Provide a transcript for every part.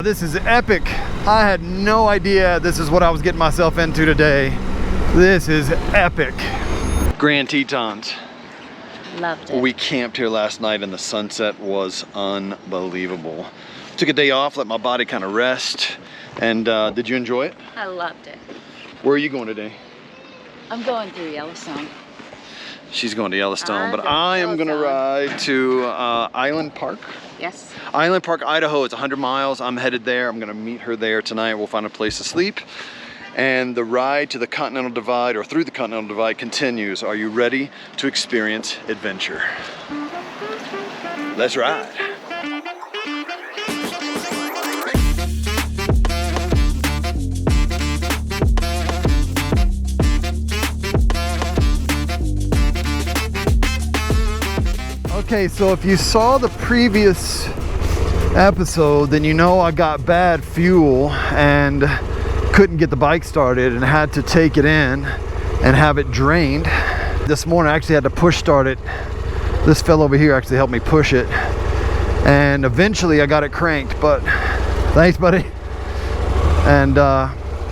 This is epic. I had no idea this is what I was getting myself into today. This is epic. Grand Tetons. Loved it. We camped here last night and the sunset was unbelievable. Took a day off, let my body kind of rest. And did you enjoy it? I loved it. Where are you going today? I'm going through Yellowstone. She's going to Yellowstone, but I am going to ride to Island Park. Yes. Island Park, Idaho. It's 100 miles. I'm headed there. I'm going to meet her there tonight. We'll find a place to sleep. And the ride to the Continental Divide, or through the Continental Divide, continues. Are you ready to experience adventure? Let's ride. Okay, so if you saw the previous episode, then you know I got bad fuel and couldn't get the bike started and had to take it in and have it drained. This morning I actually had to push start it. This fellow over here actually helped me push it, and eventually I got it cranked, but thanks, buddy. And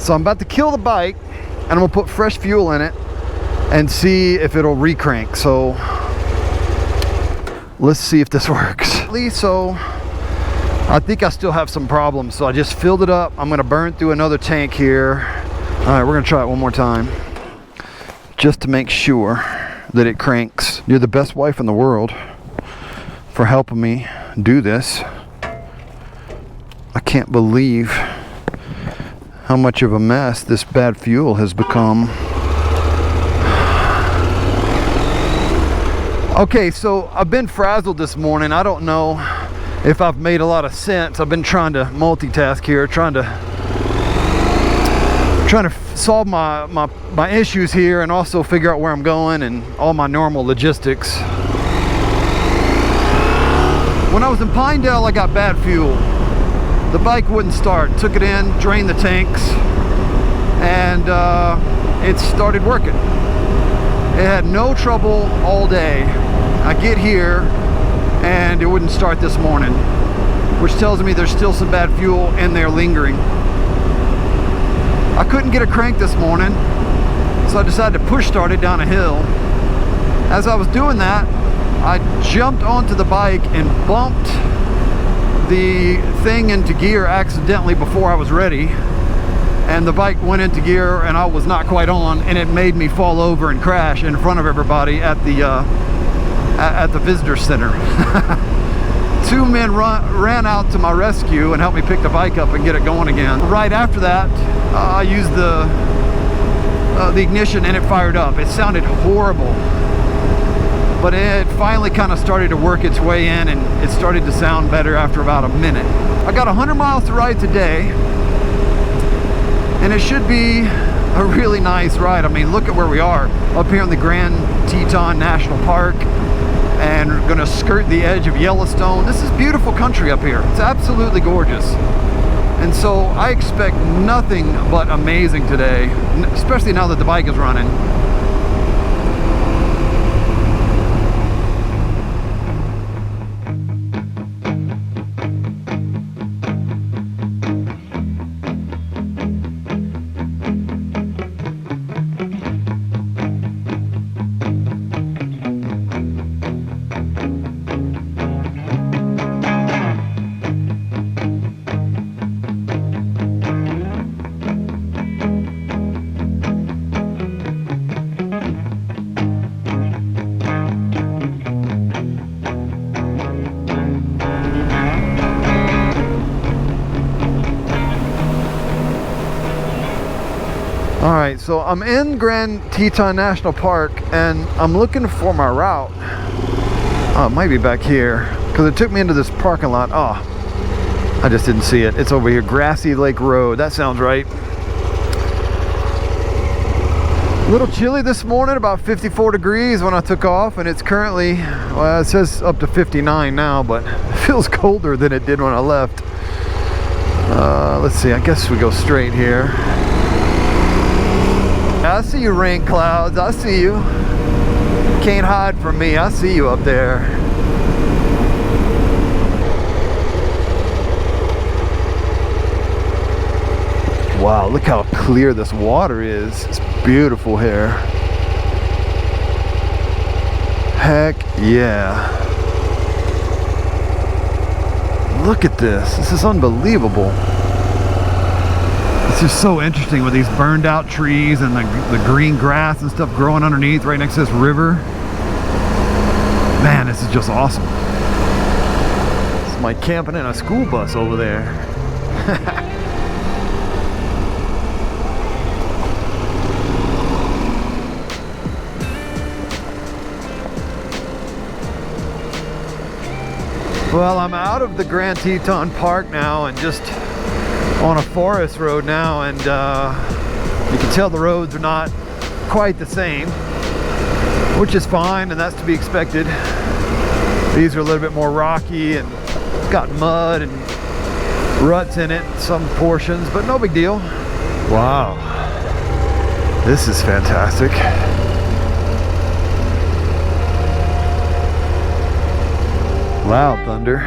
so I'm about to kill the bike and I'm gonna put fresh fuel in it and see if it'll re-crank. So let's see if this works. So I think I still have some problems, so I just filled it up. I'm gonna burn through another tank here. All right, we're gonna try it one more time just to make sure that it cranks. You're the best wife in the world for helping me do this. I can't believe how much of a mess this bad fuel has become. Okay, so I've been frazzled this morning. I don't know if I've made a lot of sense. I've been trying to multitask here, trying to solve my issues here and also figure out where I'm going and all my normal logistics. When I was in Pinedale, I got bad fuel. The bike wouldn't start. Took it in, drained the tanks, and it started working. It had no trouble all day. I get here and it wouldn't start this morning, which tells me there's still some bad fuel in there lingering. I couldn't get a crank this morning, so I decided to push start it down a hill. As I was doing that, I jumped onto the bike and bumped the thing into gear accidentally before I was ready. And the bike went into gear and I was not quite on, and it made me fall over and crash in front of everybody at the visitor center. Two men ran out to my rescue and helped me pick the bike up and get it going again. Right after that, I used the ignition and it fired up. It sounded horrible, but it finally kind of started to work its way in and it started to sound better after about a minute. I got 100 miles to ride today, and it should be a really nice ride. I mean, look at where we are, up here in the Grand Teton National Park, and we're gonna skirt the edge of Yellowstone. This is beautiful country up here. It's absolutely gorgeous. And so I expect nothing but amazing today, especially now that the bike is running. All right, so I'm in Grand Teton National Park and I'm looking for my route. Oh, it might be back here because it took me into this parking lot. Oh, I just didn't see it. It's over here, Grassy Lake Road. That sounds right. A little chilly this morning, about 54 degrees when I took off, and it's currently, well, it says up to 59 now, but it feels colder than it did when I left. Let's see, I guess we go straight here. I see you, rain clouds. I see you. Can't hide from me. I see you up there. Wow, look how clear this water is. It's beautiful here. Heck yeah. Look at this. This is unbelievable. It's just so interesting with these burned out trees and the green grass and stuff growing underneath right next to this river. Man, this is just awesome. It's like camping in a school bus over there. Well, I'm out of the Grand Teton Park now and just on a forest road now, and you can tell the roads are not quite the same, which is fine, and that's to be expected. These are a little bit more rocky and got mud and ruts in it in some portions, but no big deal. Wow, this is fantastic. Loud thunder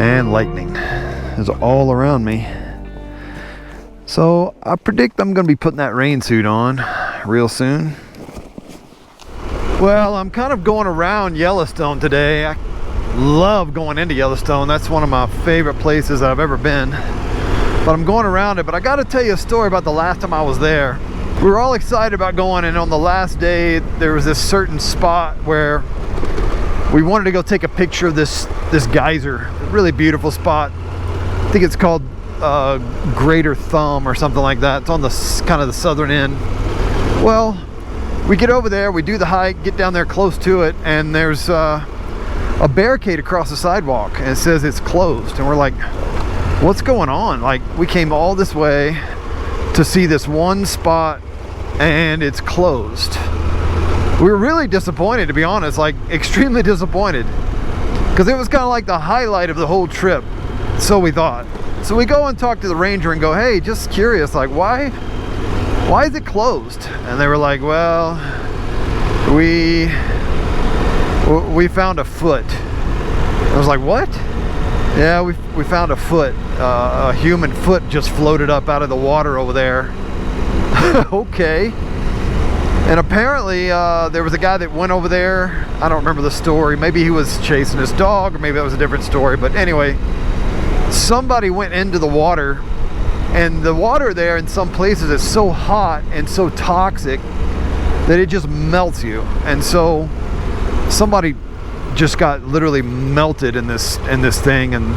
and lightning is all around me. So I predict I'm going to be putting that rain suit on real soon. Well, I'm kind of going around Yellowstone today. I love going into Yellowstone. That's one of my favorite places I've ever been. But I'm going around it. But I got to tell you a story about the last time I was there. We were all excited about going, and on the last day there was this certain spot where we wanted to go take a picture of this geyser. Really beautiful spot. I think it's called Greater Thumb or something like that. It's on the kind of the southern end. Well, we get over there, we do the hike, get down there close to it, and there's a barricade across the sidewalk, and it says it's closed. And we're like, what's going on? Like, we came all this way to see this one spot and it's closed. We were really disappointed, to be honest, like extremely disappointed, because it was kind of like the highlight of the whole trip, so we thought. So we go and talk to the ranger and go, hey, just curious, like why is it closed? And they were like, well, we found a foot. I was like, what? Yeah, we found a foot. A human foot just floated up out of the water over there. Okay. And apparently there was a guy that went over there. I don't remember the story. Maybe he was chasing his dog, or maybe that was a different story. But anyway, somebody went into the water, and the water there in some places is so hot and so toxic that it just melts you. And so somebody just got literally melted in this thing, and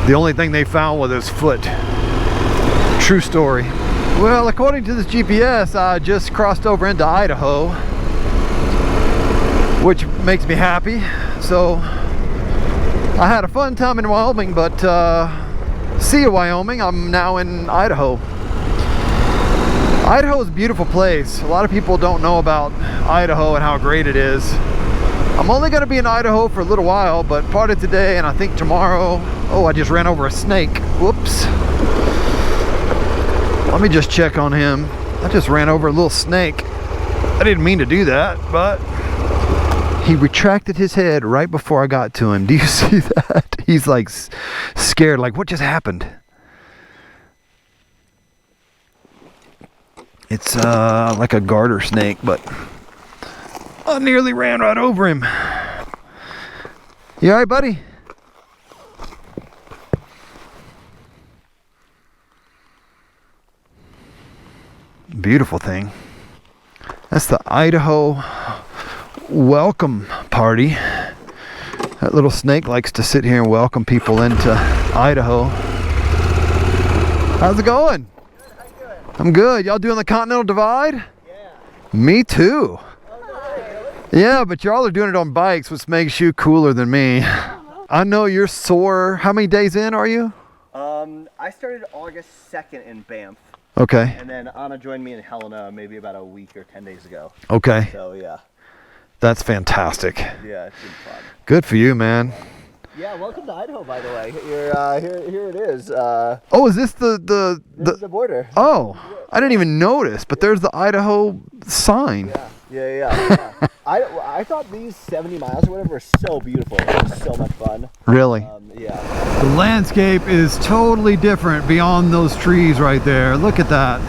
the only thing they found was his foot. True story. Well, according to this GPS, I just crossed over into Idaho, which makes me happy. So I had a fun time in Wyoming, but see you, Wyoming. I'm now in Idaho. Idaho is a beautiful place. A lot of people don't know about Idaho and how great it is. I'm only going to be in Idaho for a little while, but part of today and I think tomorrow. Oh, I just ran over a snake. Whoops. Let me just check on him. I just ran over a little snake. I didn't mean to do that, but he retracted his head right before I got to him. Do you see that? He's like scared, like what just happened? It's like a garter snake, but I nearly ran right over him. You all right, buddy? Beautiful thing. That's the Idaho welcome party. That little snake likes to sit here and welcome people into Idaho. How's it going? Good, how you doing? I'm good. Y'all doing the Continental Divide? Yeah. Me too. Oh, no, really? Yeah, but y'all are doing it on bikes, which makes you cooler than me. I know you're sore. How many days in are you? I started August 2nd in Banff. Okay. And then Anna joined me in Helena maybe about a week or 10 days ago. Okay. So, yeah. That's fantastic. Yeah, it's been fun. Good for you, man. Yeah, welcome to Idaho, by the way. Here it is. Oh, is this the This is the border. Oh, I didn't even notice, but there's the Idaho sign. Yeah. I thought these 70 miles or whatever were so beautiful. It was so much fun. Really? Yeah. The landscape is totally different beyond those trees right there. Look at that.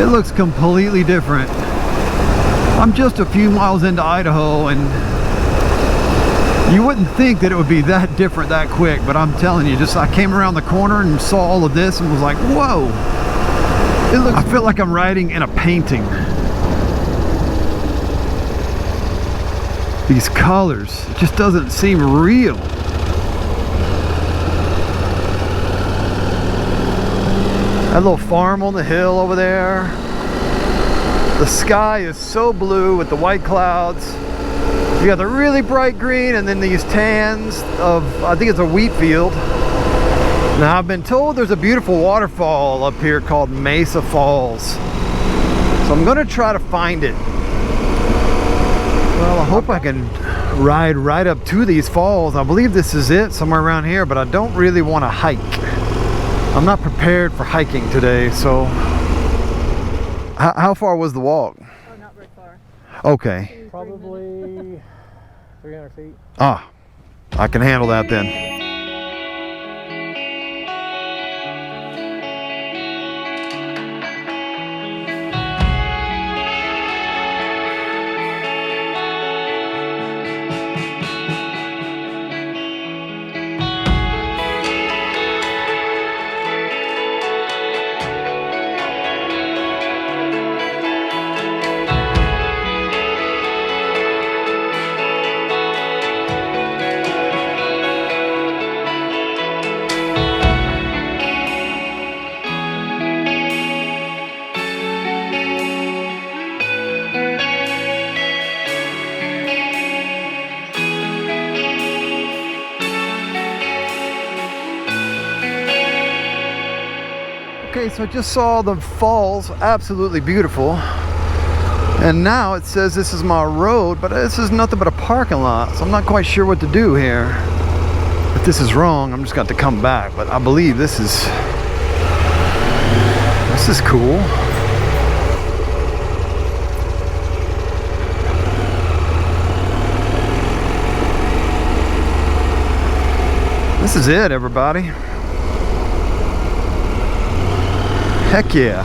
It looks completely different. I'm just a few miles into Idaho, and you wouldn't think that it would be that different that quick, but I'm telling you, just I came around the corner and saw all of this and was like, whoa. I feel like I'm riding in a painting. These colors, it just doesn't seem real. That little farm on the hill over there. The sky is so blue with the white clouds. You got the really bright green and then these tans of, I think it's a wheat field. Now I've been told there's a beautiful waterfall up here called Mesa Falls. So I'm gonna try to find it. Well, I hope I can ride right up to these falls. I believe this is it, somewhere around here, but I don't really want to hike. I'm not prepared for hiking today, so. How far was the walk? Oh, not very far. Okay. Probably 300 feet. Ah, I can handle that then. Okay, so I just saw the falls, absolutely beautiful. And now it says this is my road, but this is nothing but a parking lot. So I'm not quite sure what to do here. If this is wrong, I'm just got to come back. But I believe this is cool. This is it, everybody. Heck yeah.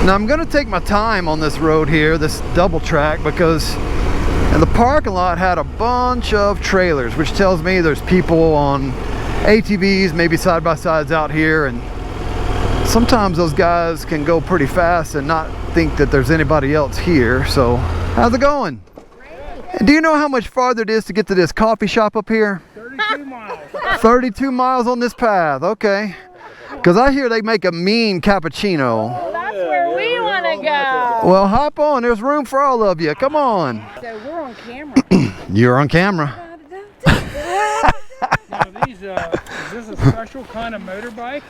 Now I'm gonna take my time on this road here, this double track, because in the parking lot had a bunch of trailers, which tells me there's people on ATVs, maybe side-by-sides out here, and sometimes those guys can go pretty fast and not think that there's anybody else here. So how's it going? Great. Do you know how much farther it is to get to this coffee shop up here? 32 miles. 32 miles on this path, okay. Because I hear they make a mean cappuccino. Well, that's where we want to go. Well, hop on. There's room for all of you. Come on. So we're on camera. You're on camera. Now these, is this a special kind of motorbike?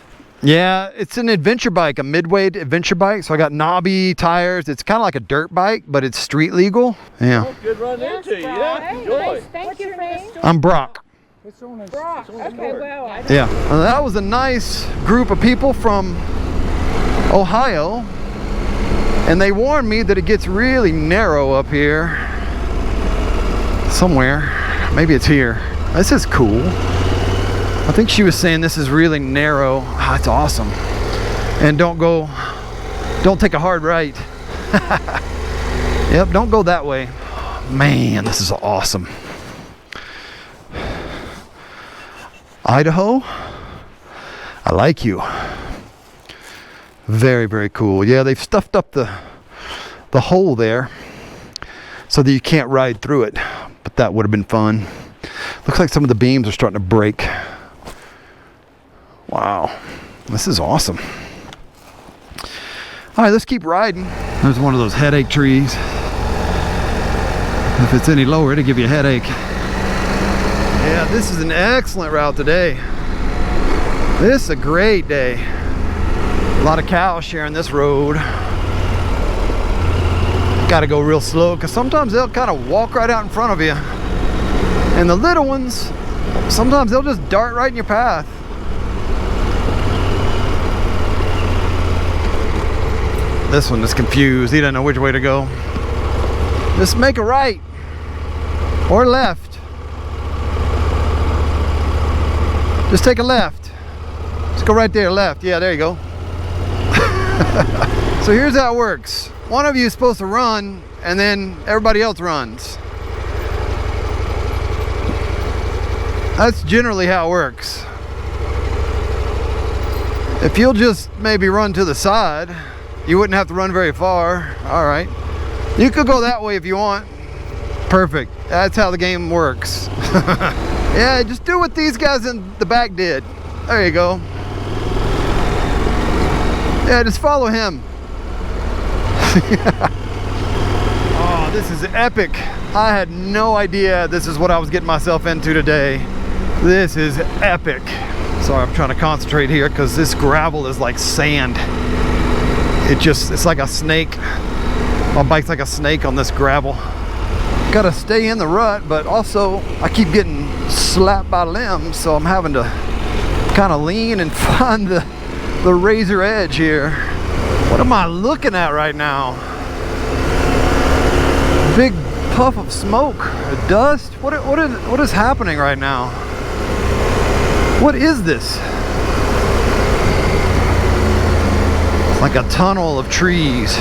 Yeah, it's an adventure bike, a midweight adventure bike. So I got knobby tires. It's kind of like a dirt bike, but it's street legal. Yeah. Good run into you. Yeah, enjoy. Nice. Thank you, friend. I'm Brock. It's on his, Brock. it's on his Okay, board. well, I Yeah. Well, that was a nice group of people from Ohio. And they warned me that it gets really narrow up here. Somewhere. Maybe it's here. This is cool. I think she was saying this is really narrow. Ah, it's awesome. And don't take a hard right. Yep, don't go that way. Man, this is awesome. Idaho, I like you. Very, very cool. Yeah, they've stuffed up the hole there so that you can't ride through it, but that would have been fun. Looks like some of the beams are starting to break. Wow, this is awesome. All right, let's keep riding. There's one of those headache trees. If it's any lower, it'll give you a headache. Yeah, this is an excellent route today. This is a great day. A lot of cows sharing this road. Got to go real slow because sometimes they'll kind of walk right out in front of you. And the little ones, sometimes they'll just dart right in your path. This one is confused. He doesn't know which way to go. Just make a right or left. Just take a left. Just go right there, left. Yeah, there you go. So here's how it works. One of you is supposed to run, and then everybody else runs. That's generally how it works. If you'll just maybe run to the side, you wouldn't have to run very far. All right. You could go that way if you want. Perfect. That's how the game works. Yeah, just do what these guys in the back did. There you go. Yeah, just follow him. Oh, this is epic. I had no idea this is what I was getting myself into today. This is epic. Sorry, I'm trying to concentrate here because this gravel is like sand. It's like a snake. My bike's like a snake on this gravel. Gotta stay in the rut, but also I keep getting slapped by limbs, so I'm having to kind of lean and find the razor edge here. What am I looking at right now? Big puff of smoke, or dust? What is happening right now? What is this? It's like a tunnel of trees.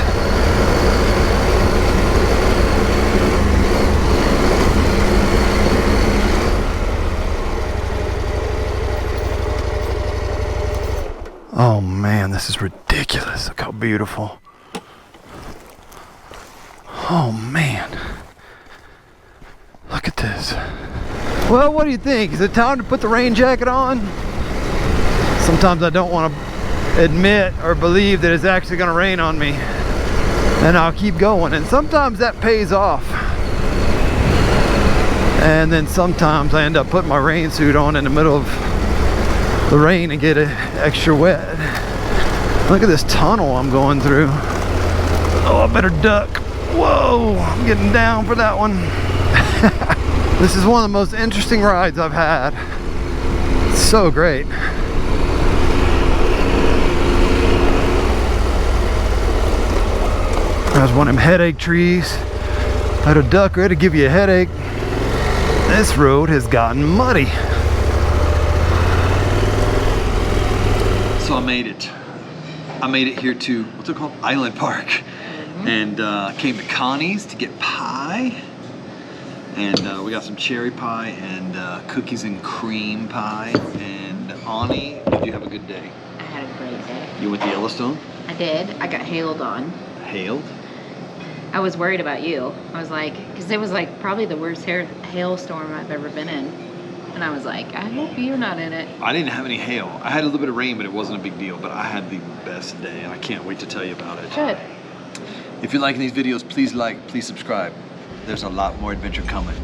Oh man, this is ridiculous. Look how beautiful. Oh man. Look at this. Well, what do you think? Is it time to put the rain jacket on? Sometimes I don't want to admit or believe that it's actually going to rain on me. And I'll keep going. And sometimes that pays off. And then sometimes I end up putting my rain suit on in the middle of the rain and get it extra wet. Look at this tunnel I'm going through. Oh, I better duck. Whoa, I'm getting down for that one. This is one of the most interesting rides I've had. It's so great. There's one of them headache trees. Had a duck ready to give you a headache. This road has gotten muddy. So I made it. I made it here to, what's it called? Island Park. And came to Connie's to get pie. And we got some cherry pie and cookies and cream pie. And Ani, did you have a good day? I had a great day. You went to Yellowstone? I did. I got hailed on. Hailed? I was worried about you. I was like, because it was like probably the worst hailstorm I've ever been in. And I was like, I hope you're not in it. I didn't have any hail. I had a little bit of rain, but it wasn't a big deal. But I had the best day, and I can't wait to tell you about it. Good. If you're liking these videos, please like, please subscribe. There's a lot more adventure coming.